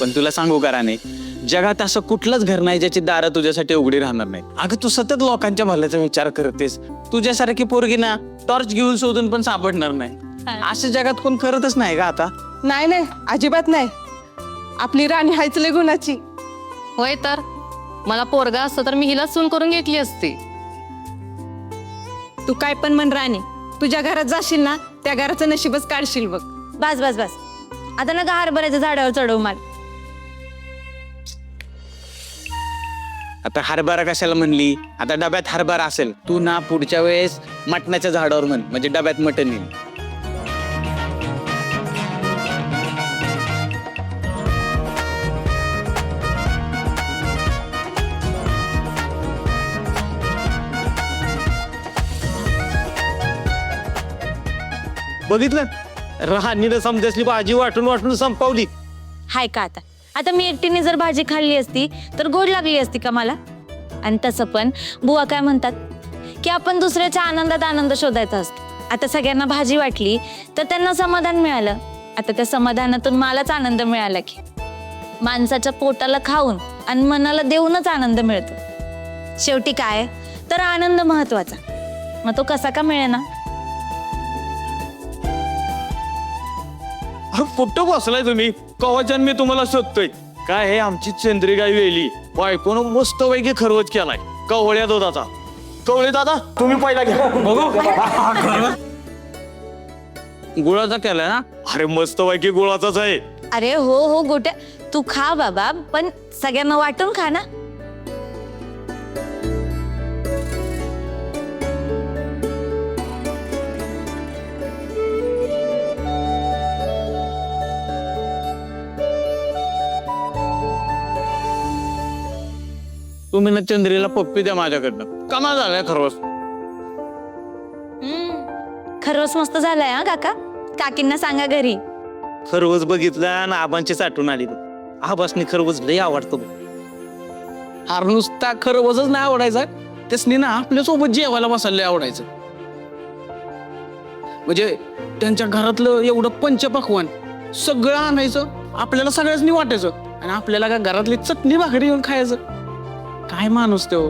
पण तुला सांगू का राणे, जगात असं कुठलंच घर नाही ज्याची दारं तुझ्यासाठी उघडी राहणार नाही. अगं तू सतत लोकांच्या भल्याचा विचार करतेस. तुझ्यासारखी पोरगी ना टॉर्च घेऊन शोधून पण सापडणार नाही. असं जगात कोण करतच नाही का आता? नाही नाही, अजिबात नाही. आपली राणी हायच लय गुणाची. होय तर मला पोरगा असतं तर मी हिला सून करून घेतली असती. तू काय पण म्हण राणी, तुझ्या घरात जाशील ना त्या घराचं नशीबच काढशील बघ. बस बस बस, आता नका हरभऱ्याच्या झाडावर चढव मार. आता हरभरा कशाला म्हणली? आता डब्यात हरभरा असेल. तू ना पुढच्या वेळेस मटणाच्या झाडावर म्हण, म्हणजे डब्यात मटण येईल. बघितलं, राहणीनं समजायची भाजी वाटून वाटून संपवली. हाय का आता? आता मी एकटीने जर भाजी खाल्ली असती तर गोड लागली असती का मला? आणि तसं पण बुवा काय म्हणतात की आपण दुसऱ्याच्या आनंदात आनंद शोधायचा असतो. आता सगळ्यांना भाजी वाटली तर त्यांना समाधान मिळालं. आता त्या समाधानातून मलाच आनंद मिळाला की माणसाच्या पोटाला खाऊन आणि मनाला देऊनच आनंद मिळतो. शेवटी काय तर आनंद महत्वाचा. मग तो कसा का मिळेना? कुठं बसलाय तुम्ही? कवाच्यान मी तुम्हाला शोधतोय. काय हे आमची चंद्रिकाई वेली बायकोनं मस्त पैकी खरवच केलाय कवळ्या दुधाचा. कवळे दादा तुम्ही पहिला घ्या बघू. गुळाचा केलाय ना? अरे मस्त पैकी गुळाचाच आहे. अरे हो हो गोट्या, तू खा बाबा, पण सगळ्यांना वाटून खा ना. तुम्ही ना चंद्रीला पप्पी द्या माझ्याकडनं. कमाल झालाय खरवस. खरंच मस्त झालाय हा काका. काकींना सांगा घरी. खरवस बघितलं आणि आबांची साठून आली. आबासनी खरवस लय आवडतो. हार नुसता खरवसच नाही आवडायचा, त्यासनी ना आपल्यासोबत जेवायला बसायला आवडायचं. म्हणजे त्यांच्या घरातलं एवढं पंचपक्वान सगळं आणायचं, आपल्याला सगळ्यांनी वाटायचं आणि आपल्याला का घरातली चटणी भाकरी येऊन खायचं. काय माणूस तो.